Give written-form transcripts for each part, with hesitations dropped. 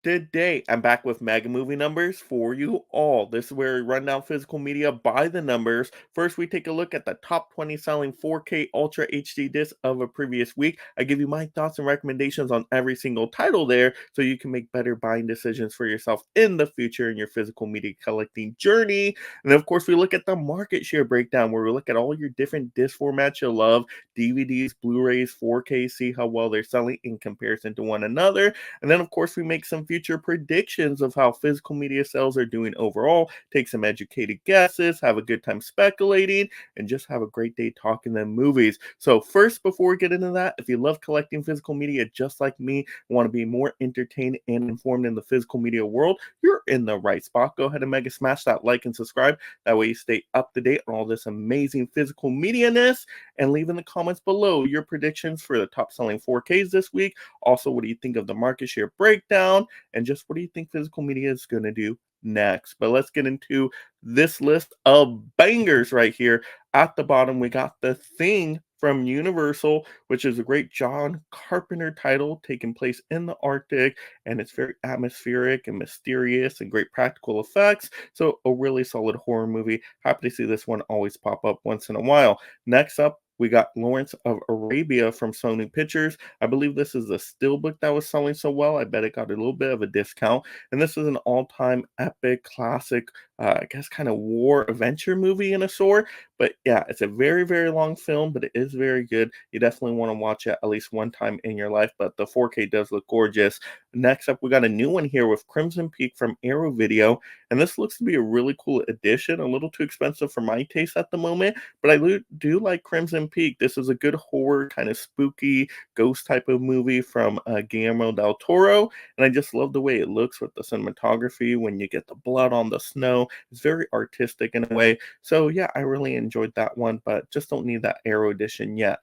Today, I'm back with mega movie numbers for you all. This is where we run down physical media by the numbers. First, we take a look at the top 20 selling 4K Ultra HD discs of a previous week. I give you my thoughts and recommendations on every single title there so you can make better buying decisions for yourself in the future in your physical media collecting journey. And of course, we look at the market share breakdown where we look at all your different disc formats you love, DVDs, Blu-rays, 4K, see how well they're selling in comparison to one another. And then, of course, we make some future predictions of how physical media sales are doing overall, take some educated guesses, have a good time speculating, and just have a great day talking them movies. So, first, before we get into that, if you love collecting physical media just like me, want to be more entertained and informed in the physical media world, you're in the right spot. Go ahead and mega smash that like and subscribe. That way, you stay up to date on all this amazing physical media ness. And leave in the comments below your predictions for the top selling 4Ks this week. Also, what do you think of the market share breakdown? And just what do you think physical media is going to do next? But let's get into this list of bangers right here. At the bottom, we got The Thing from Universal, which is a great John Carpenter title taking place in the Arctic, and it's very atmospheric and mysterious and great practical effects. So, a really solid horror movie. Happy to see this one always pop up once in a while. Next up, we got Lawrence of Arabia from Sony Pictures. I believe this is a steelbook that was selling so well. I bet it got a little bit of a discount. And this is an all-time epic classic, I guess, kind of war adventure movie in a sort. But yeah, it's a very, very long film, but it is very good. You definitely want to watch it at least one time in your life. But the 4K does look gorgeous. Next up, we got a new one here with Crimson Peak from Arrow Video. And this looks to be a really cool addition. A little too expensive for my taste at the moment, but I do like Crimson Peak. This is a good horror, kind of spooky ghost type of movie from Guillermo del Toro, and I just love the way it looks with the cinematography when you get the blood on the snow. It's very artistic in a way. So yeah, I really enjoyed that one, but just don't need that Arrow edition yet.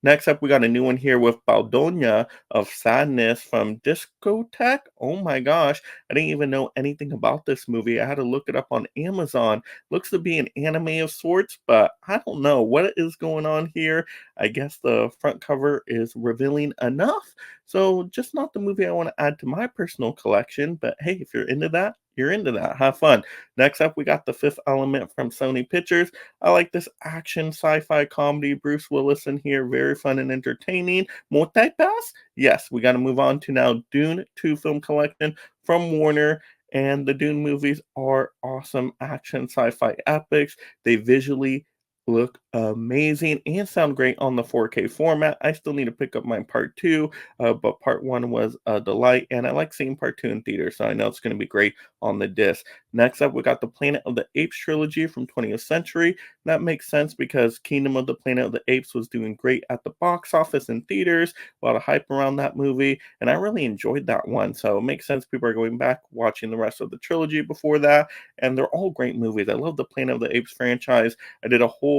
Next up, we got a new one here with Baldonia of Sadness from Discotheque. Oh my gosh, I didn't even know anything about this movie. I had to look it up on Amazon. Looks to be an anime of sorts, but I don't know what is going on here. I guess the front cover is revealing enough. So, just not the movie I want to add to my personal collection, but hey, if you're into that, you're into that. Have fun. Next up, we got The Fifth Element from Sony Pictures. I like this action sci-fi comedy. Bruce Willis in here, very fun and entertaining. Multipass? Yes, we got to move on to now Dune 2 film collection from Warner. And the Dune movies are awesome action sci-fi epics. They visually look amazing and sound great on the 4K format. I still need to pick up my part two, but part one was a delight, and I like seeing part two in theaters, so I know it's going to be great on the disc. Next up, we got the Planet of the Apes trilogy from 20th Century. That makes sense because Kingdom of the Planet of the Apes was doing great at the box office and theaters, a lot of hype around that movie, and I really enjoyed that one. So it makes sense people are going back, watching the rest of the trilogy before that, and they're all great movies. I love the Planet of the Apes franchise. I did a whole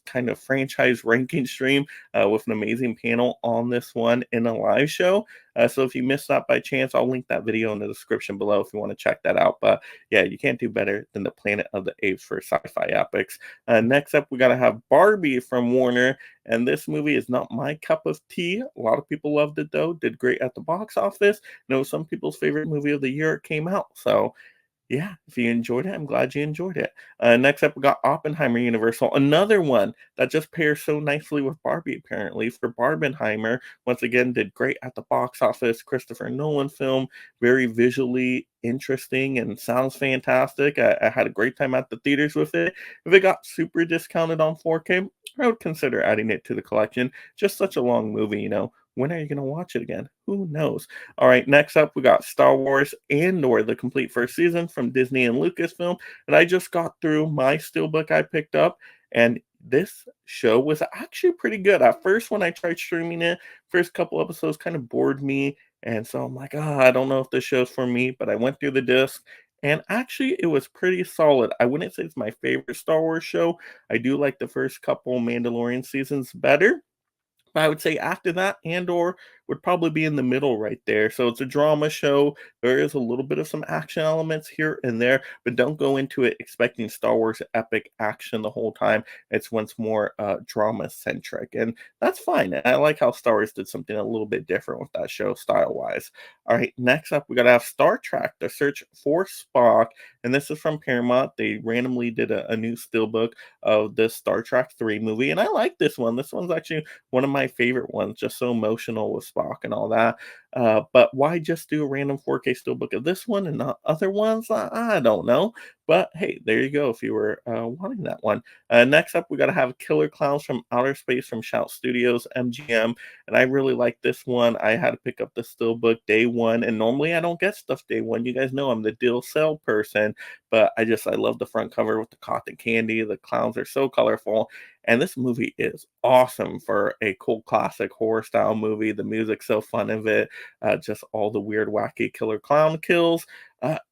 kind of franchise ranking stream with an amazing panel on this one in a live show. So if you missed that by chance, I'll link that video in the description below if you want to check that out. But yeah, you can't do better than the Planet of the Apes for sci-fi epics. Next up, we got to have Barbie from Warner. And this movie is not my cup of tea. A lot of people loved it, though. Did great at the box office. And it was some people's favorite movie of the year it came out. So yeah, if you enjoyed it, I'm glad you enjoyed it. Next up, we got Oppenheimer Universal, another one that just pairs so nicely with Barbie, apparently, for Barbenheimer. Once again, did great at the box office. Christopher Nolan film, very visually interesting and sounds fantastic. I had a great time at the theaters with it. If it got super discounted on 4K, I would consider adding it to the collection. Just such a long movie, you know. When are you going to watch it again? Who knows? All right, next up, we got Star Wars Andor, the complete first season from Disney and Lucasfilm. And I just got through my steelbook I picked up, and this show was actually pretty good. At first, when I tried streaming it, first couple episodes kind of bored me. And so I'm like, I don't know if this show's for me, but I went through the disc. And actually, it was pretty solid. I wouldn't say it's my favorite Star Wars show. I do like the first couple Mandalorian seasons better, but I would say after that, Andor would probably be in the middle right there. So it's a drama show. There is a little bit of some action elements here and there, but don't go into it expecting Star Wars epic action the whole time. It's once more drama centric, and that's fine. I like how Star Wars did something a little bit different with that show style wise. All right, next up we gotta have Star Trek: The Search for Spock, and this is from Paramount. They randomly did a new steelbook of this Star Trek 3 movie, and I like this one. This one's actually one of my favorite ones, just so emotional with Spock and all that. But why just do a random 4K steelbook of this one and not other ones? I don't know. But hey, there you go if you were wanting that one. Next up, we got to have Killer Clowns from Outer Space from Shout Studios, MGM. And I really like this one. I had to pick up the steelbook day one. And normally I don't get stuff day one. You guys know I'm the deal sell person. But I love the front cover with the cotton candy. The clowns are so colorful. And this movie is awesome for a cult classic horror style movie. The music's so fun of it. Just all the weird, wacky killer clown kills.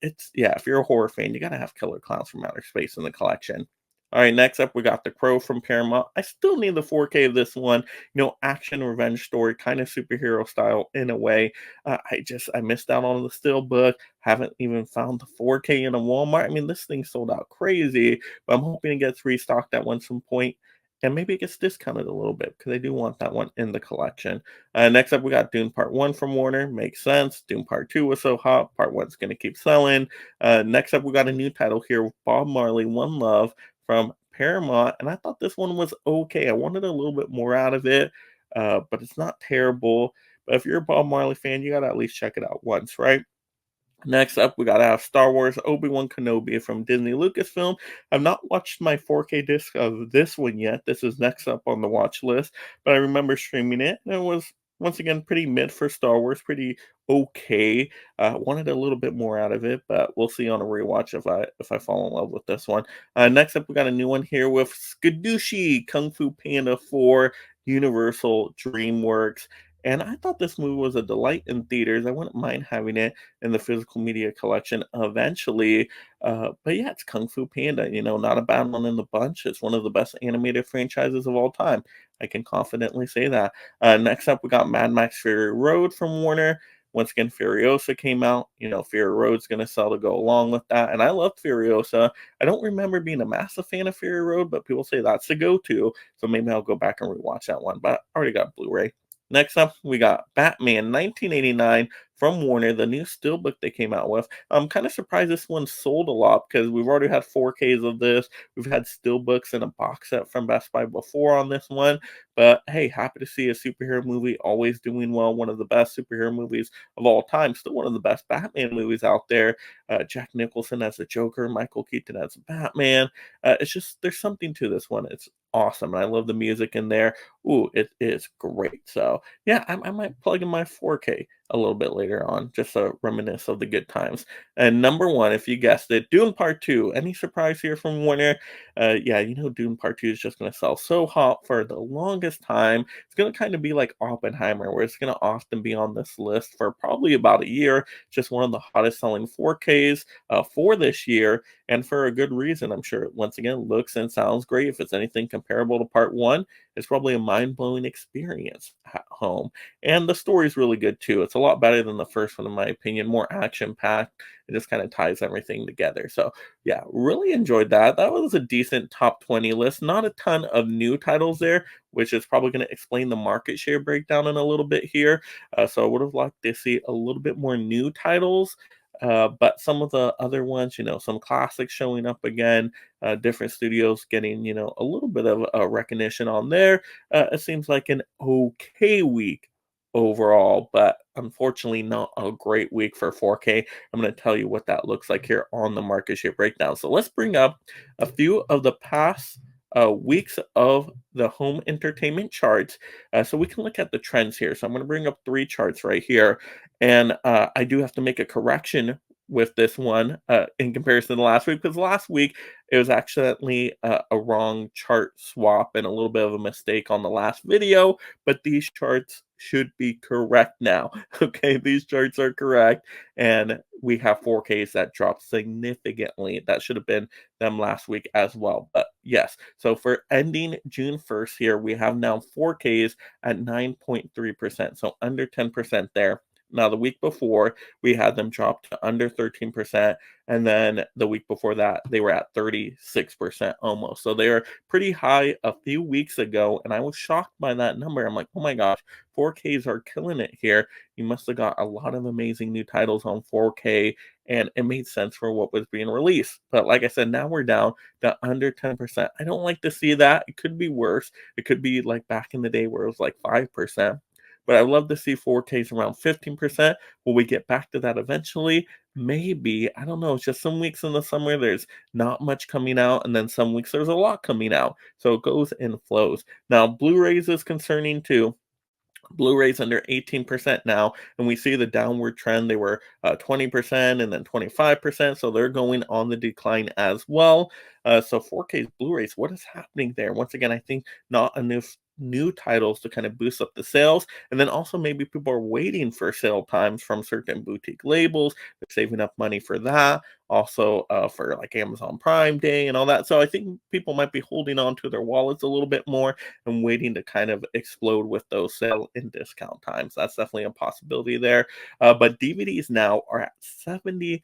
It's yeah, if you're a horror fan, you gotta have Killer Clowns from Outer Space in the collection. All right, next up we got The Crow from Paramount. I still need the 4K of this one. Action revenge story, kind of superhero style in a way. I missed out on the steelbook. Haven't even found the 4K in a Walmart. I mean, this thing sold out crazy, but I'm hoping it gets restocked at some point. And maybe it gets discounted a little bit because I do want that one in the collection. Next up, we got Dune Part 1 from Warner. Makes sense. Dune Part 2 was so hot. Part 1's going to keep selling. Next up, we got a new title here with Bob Marley, One Love from Paramount. And I thought this one was okay. I wanted a little bit more out of it, but it's not terrible. But if you're a Bob Marley fan, you got to at least check it out once, right? Next up, we gotta have Star Wars Obi-Wan Kenobi from Disney Lucasfilm. I've not watched my 4K disc of this one yet. This is next up on the watch list, but I remember streaming it, and it was once again pretty mid for Star Wars, pretty okay. Wanted a little bit more out of it, but we'll see on a rewatch if I fall in love with this one. Next up, we got a new one here with Skadooshi Kung Fu Panda 4 Universal DreamWorks. And I thought this movie was a delight in theaters. I wouldn't mind having it in the physical media collection eventually. But yeah, it's Kung Fu Panda, not a bad one in the bunch. It's one of the best animated franchises of all time. I can confidently say that. Next up, we got Mad Max Fury Road from Warner. Once again, Furiosa came out. Fury Road's going to sell to go along with that. And I loved Furiosa. I don't remember being a massive fan of Fury Road, but people say that's the go to. So maybe I'll go back and rewatch that one. But I already got Blu ray. Next up, we got Batman 1989 from Warner, the new steelbook they came out with. I'm kind of surprised this one sold a lot because we've already had 4Ks of this. We've had steelbooks and a box set from Best Buy before on this one. But hey, happy to see a superhero movie always doing well. One of the best superhero movies of all time. Still one of the best Batman movies out there. Jack Nicholson as the Joker, Michael Keaton as Batman. It's just, there's something to this one. It's awesome. And I love the music in there. Ooh, it is great. So yeah, I might plug in my 4K a little bit later on, just to reminisce of the good times. And number one, if you guessed it, Dune Part 2. Any surprise here from Warner? Yeah, Dune Part 2 is just going to sell so hot for the longest time. It's going to kind of be like Oppenheimer, where it's going to often be on this list for probably about a year. Just one of the hottest selling 4Ks for this year, and for a good reason. I'm sure, once again, looks and sounds great. If it's anything comparable to Part 1, it's probably a mind-blowing experience at home. And the story's really good too. It's a lot better than the first one, in my opinion, more action-packed. It just kind of ties everything together. So yeah, really enjoyed that. That was a decent top 20 list. Not a ton of new titles there, which is probably going to explain the market share breakdown in a little bit here. So I would have liked to see a little bit more new titles. But some of the other ones, some classics showing up again, different studios getting, a little bit of a recognition on there. It seems like an okay week overall, but unfortunately not a great week for 4K. I'm going to tell you what that looks like here on the market share breakdown. So let's bring up a few of the past weeks of the home entertainment charts. So we can look at the trends here. So I'm going to bring up three charts right here. And I do have to make a correction with this one in comparison to last week, because last week it was accidentally a wrong chart swap and a little bit of a mistake on the last video, but these charts should be correct now. Okay, these charts are correct, and we have 4Ks that dropped significantly. That should have been them last week as well, but Yes. So for ending June 1st here, we have now 4Ks at 9.3%. So under 10% there. Now, the week before, we had them drop to under 13%. And then the week before that, they were at 36% almost. So they are pretty high a few weeks ago. And I was shocked by that number. I'm like, oh my gosh, 4Ks are killing it here. You must have got a lot of amazing new titles on 4K. And it made sense for what was being released. But like I said, now we're down to under 10%. I don't like to see that. It could be worse. It could be like back in the day where it was like 5%. But I love to see 4Ks around 15%. Will we get back to that eventually? Maybe. I don't know. It's just some weeks in the summer there's not much coming out, and then some weeks there's a lot coming out. So it goes and flows. Now, Blu-rays is concerning too. Blu-rays under 18% now, and we see the downward trend. They were 20% and then 25%, so they're going on the decline as well. So 4K Blu-rays, what is happening there? Once again, I think not enough new titles to kind of boost up the sales, and then also maybe people are waiting for sale times from certain boutique labels. They're saving up money for that. Also, for like Amazon Prime Day and all that. So I think people might be holding on to their wallets a little bit more and waiting to kind of explode with those sale and discount times. That's definitely a possibility there. But DVDs now are at 73%.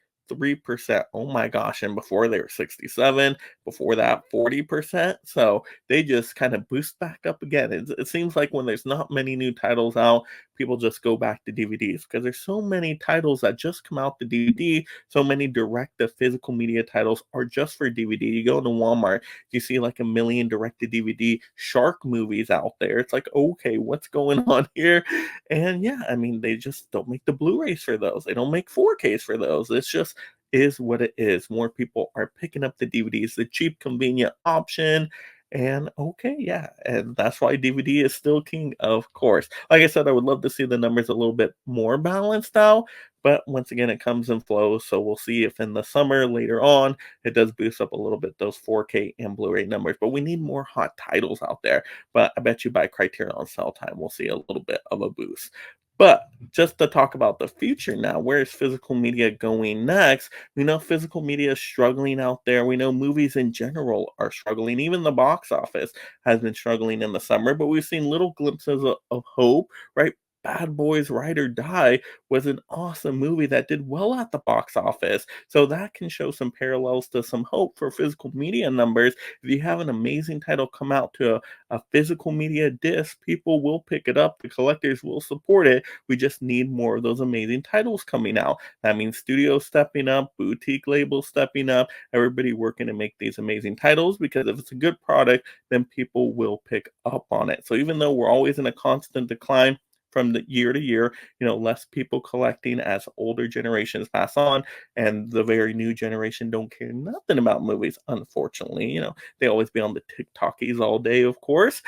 Oh my gosh. And before they were 67, before that 40%. So they just kind of boost back up again. It seems like when there's not many new titles out, people just go back to DVDs because there's so many titles that just come out to DVD. So many direct to physical media titles are just for DVD. You go into Walmart, you see like a million direct to DVD shark movies out there. It's like, okay, what's going on here? And yeah, I mean, they just don't make the Blu-rays for those. They don't make 4Ks for those. It's just is what it is. More people are picking up the DVDs, the cheap, convenient option. And okay, yeah, and that's why DVD is still king, of course. Like I said, I would love to see the numbers a little bit more balanced now, but once again, it comes and flows. So we'll see if in the summer later on it does boost up a little bit those 4K and Blu-ray numbers. But we need more hot titles out there. But I bet you by Criterion on sell time, we'll see a little bit of a boost. But just to talk about the future now, where is physical media going next? We know physical media is struggling out there. We know movies in general are struggling. Even the box office has been struggling in the summer, but we've seen little glimpses of hope, right? Bad Boys Ride or Die was an awesome movie that did well at the box office. So that can show some parallels to some hope for physical media numbers. If you have an amazing title come out to a physical media disc, people will pick it up. The collectors will support it. We just need more of those amazing titles coming out. That means studios stepping up, boutique labels stepping up, everybody working to make these amazing titles because if it's a good product, then people will pick up on it. So even though we're always in a constant decline, from the year to year, less people collecting as older generations pass on, and the very new generation don't care nothing about movies, unfortunately. They always be on the TikTokies all day, of course,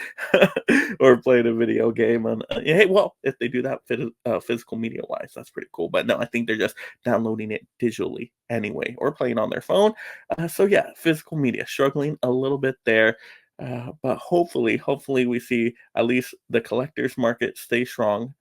or playing a video game. And hey, well, if they do that physical media wise, that's pretty cool. But no, I think they're just downloading it digitally anyway, or playing on their phone. So yeah, physical media struggling a little bit there. But hopefully we see at least the collectors market stay strong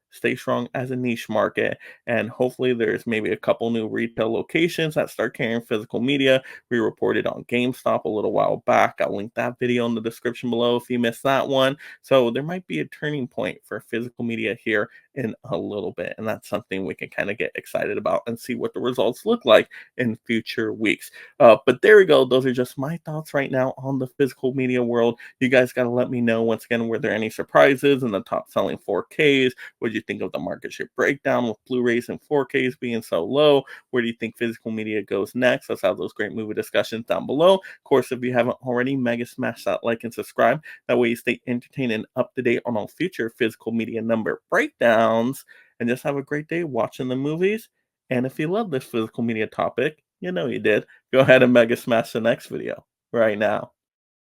as a niche market, and hopefully there's maybe a couple new retail locations that start carrying physical media. We reported on GameStop a little while back. I'll link that video in the description below if you missed that one. So there might be a turning point for physical media here in a little bit, and that's something we can kind of get excited about and see what the results look like in future weeks. But there we go. Those are just my thoughts right now on the physical media world. You guys got to let me know once again, were there any surprises in the top selling 4Ks? What do you think of the market share breakdown with Blu-rays and 4Ks being so low? Where do you think physical media goes next? Let's have those great movie discussions down below. Of course, if you haven't already, mega smash that like and subscribe. That way you stay entertained and up to date on all future physical media number breakdowns. And just have a great day watching the movies. And if you love this physical media topic, you know you did, go ahead and mega smash the next video right now.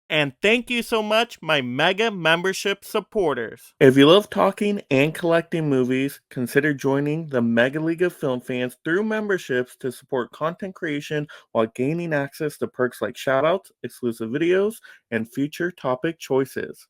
And thank you so much, my mega membership supporters. If you love talking and collecting movies, consider joining the Mega League of Film Fans through memberships to support content creation while gaining access to perks like shoutouts, exclusive videos, and future topic choices.